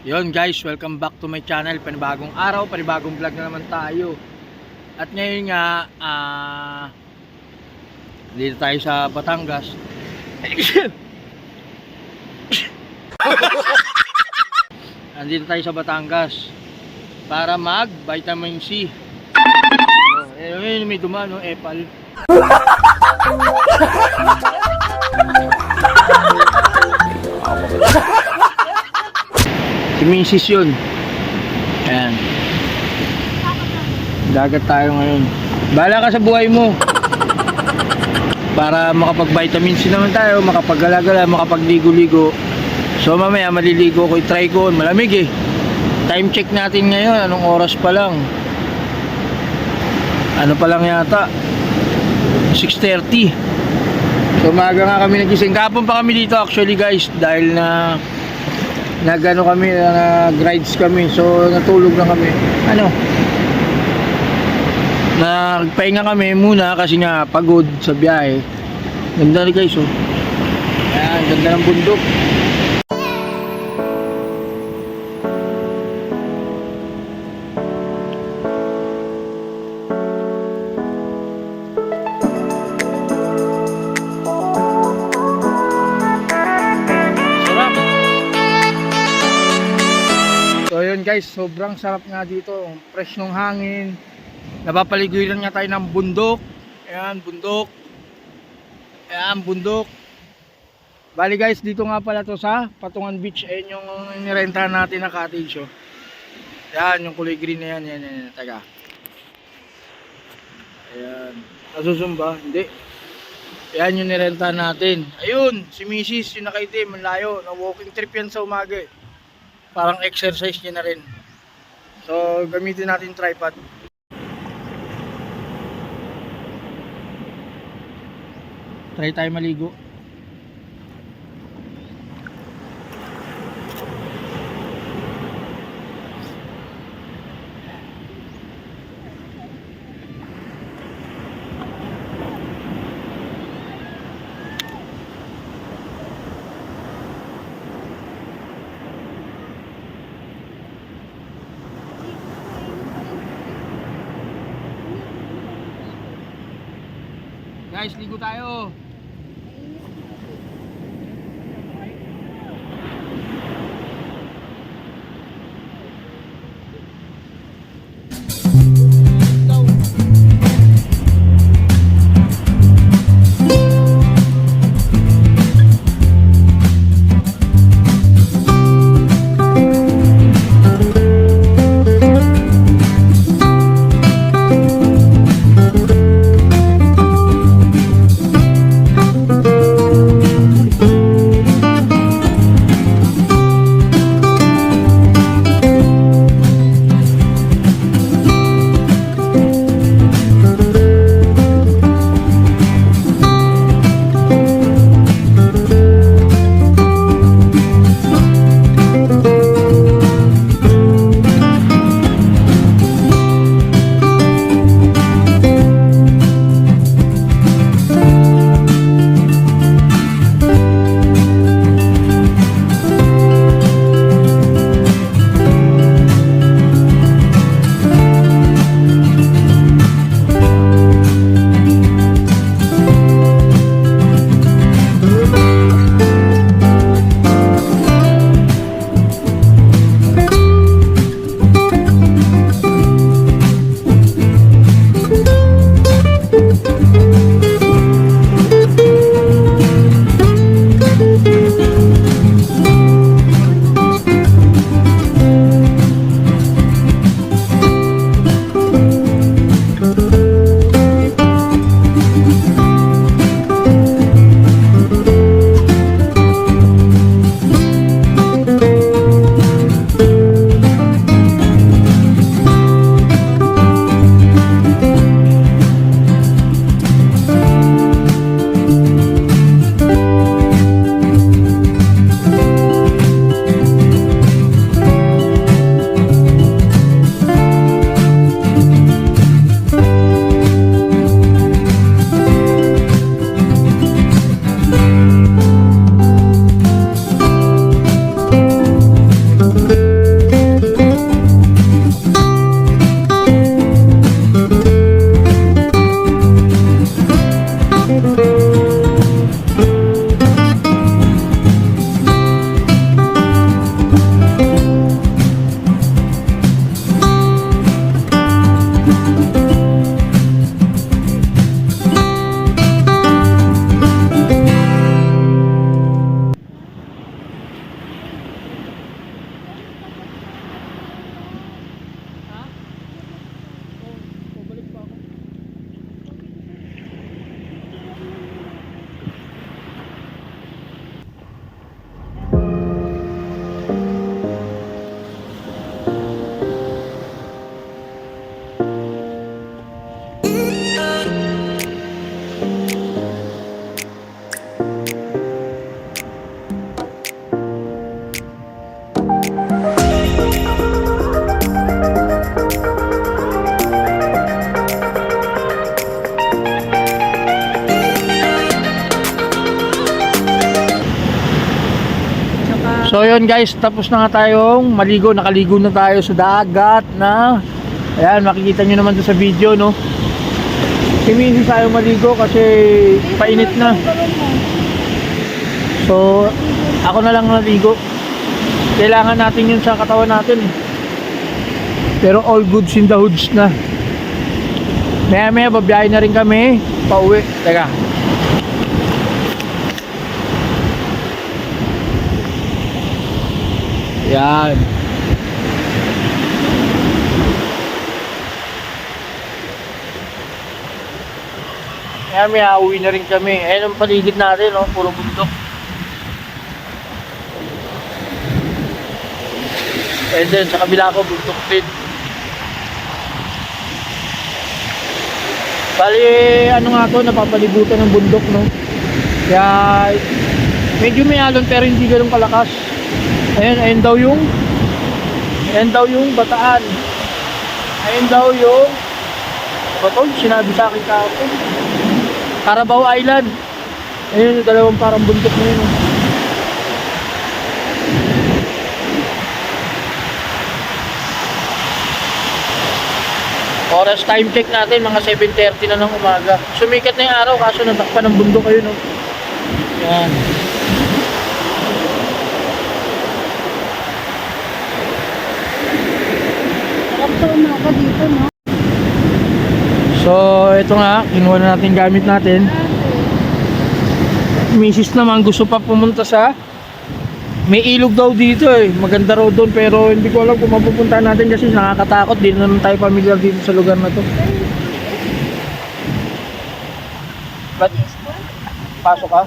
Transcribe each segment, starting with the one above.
Yon guys, welcome back to my channel. Panibagong araw, panibagong vlog na naman tayo. At ngayon nga, dito tayo sa Batangas. Andito tayo sa Batangas para mag vitamin C. May dumano, epal. Si Mrs. yun. Ayan. Dagat tayo ngayon. Bahala ka sa buhay mo. Para makapag-vitamin C naman tayo, makapag-gala-gala, makapag-ligo-ligo. So mamaya maliligo ko, i-try ko. Malamig eh. Time check natin ngayon. Anong oras pa lang? Ano pa lang yata? 6:30. So maaga nga kami nagising. Kapon pa kami dito actually guys. Dahil na nagano kami, nag-rides kami, so natulog na kami. Nagpahinga kami muna kasi nga pagod sa biyahe. Ganda rin guys, oh. Ayan, ganda ng bundok. So yun guys, sobrang sarap nga dito. Fresh ng hangin. Napapaliguran nga tayo ng bundok. Ayan, bundok. Ayan, bundok. Bali guys, dito nga pala to sa Patungan Beach. Ayan yung nirentahan natin na cottage, oh. Ayan, yung kulay green na yan. Ayan. Taga. Ayan. Nasusumba? Hindi. Ayan yung nirentahan natin. Ayun, si Mrs. yung nakaitim. Ang layo. Na walking trip yan sa umaga eh. Parang exercise niya na rin. So gamitin natin tripod. Try tayo maligo. Guys, ligo tayo. ayan guys, tapos na nga tayong maligo. Nakaligo na tayo sa dagat na. Ayan, makikita nyo naman doon sa video, no. Hindi tayo maligo kasi painit na. So, ako na lang naligo. Kailangan natin yun sa katawan natin. Pero all goods in the hoods na. Maya babiyahe na rin kami pauwi. Teka. Yan. Maya uwi na rin kami. Ayan ang paligid natin, no? Puro bundok. And then sa kabila ko bundok din. Bali, ano nga to, napapalibutan ng bundok, no? Kaya, medyo may alon pero hindi ganun kalakas. Ayan daw yung Bataan. Ayan daw yung, ano to, sinabi sa akin kahapon, Carabao Island. Ayan yung dalawang parang bundok na yun, no? Oras time check natin, mga 7:30 na ng umaga. Sumikat na yung araw kaso natakpan ng bundok kayo, no? Yan. Sarap sa umaga dito, no? So, ito nga, kinuha na natin gamit natin. Misis naman gusto pa pumunta sa may ilog daw dito eh. Maganda raw doon pero hindi ko alam kung mapupuntahan natin kasi nakakatakot. Di naman tayo familiar dito sa lugar na to. Ba't? Pasok ka?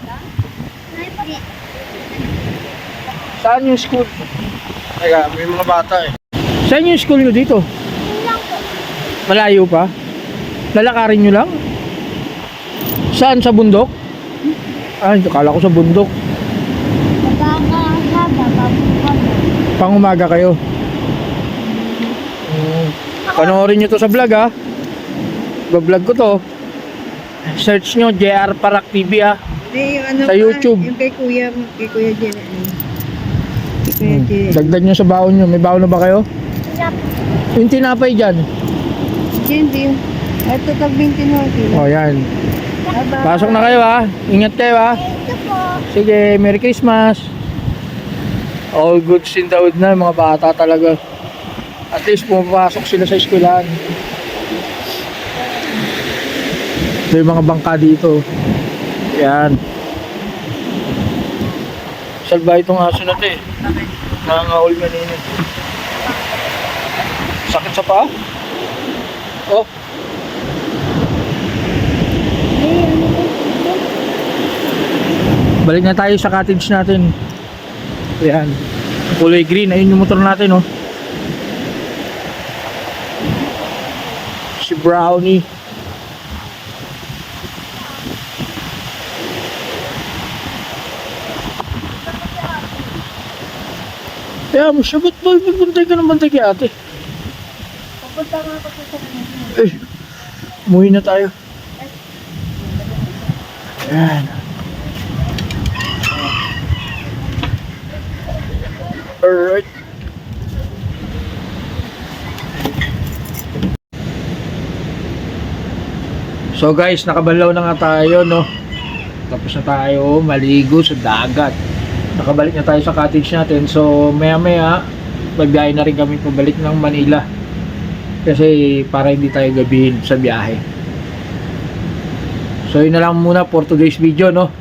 Saan yung school? Teka, may mga bata eh. Saan yung school nyo dito? Malayo pa? Lalakarin nyo lang? Saan? Sa bundok? Ay, kala ko sa bundok. Pang umaga kayo. Panoorin nyo to sa vlog, ha. Vlog ko to. Search nyo JR Parak TV, ha. Ano sa YouTube. Yung kay Kuya Jen. Dagdag nyo sa baon nyo. May baon na ba kayo? Yung tinapay dyan. Jen, yung ito tag-20 natin. O, yan. Bye-bye. Pasok na kayo, ha. Ingat kayo, ha. Sige, Merry Christmas. All goods in the hood na, mga bata talaga. At least pumapasok sila sa eskwelahan. Ito yung mga bangka dito. Yan. Salba itong aso na ito eh. Nangangahol kanina. Sakit sa paa? Oh. Balik na tayo sa cottage natin. Ayan. Kulay green. Ayun yung motor natin, oh. Si Brownie. Kaya mo siya, ba't bantay ka ng bantay kay ate? Pupunta nga ako sa kanina. Eh, umuwi na tayo. Ayan. Alright. So guys, nakabalaw na nga tayo, no? Tapos na tayo maligo sa dagat. Nakabalik na tayo sa cottage natin. So maya maya magbiyahe na rin kami pabalik ng Manila. Kasi para hindi tayo gabihin sa biyahe. So yun na lang muna for today's video, no?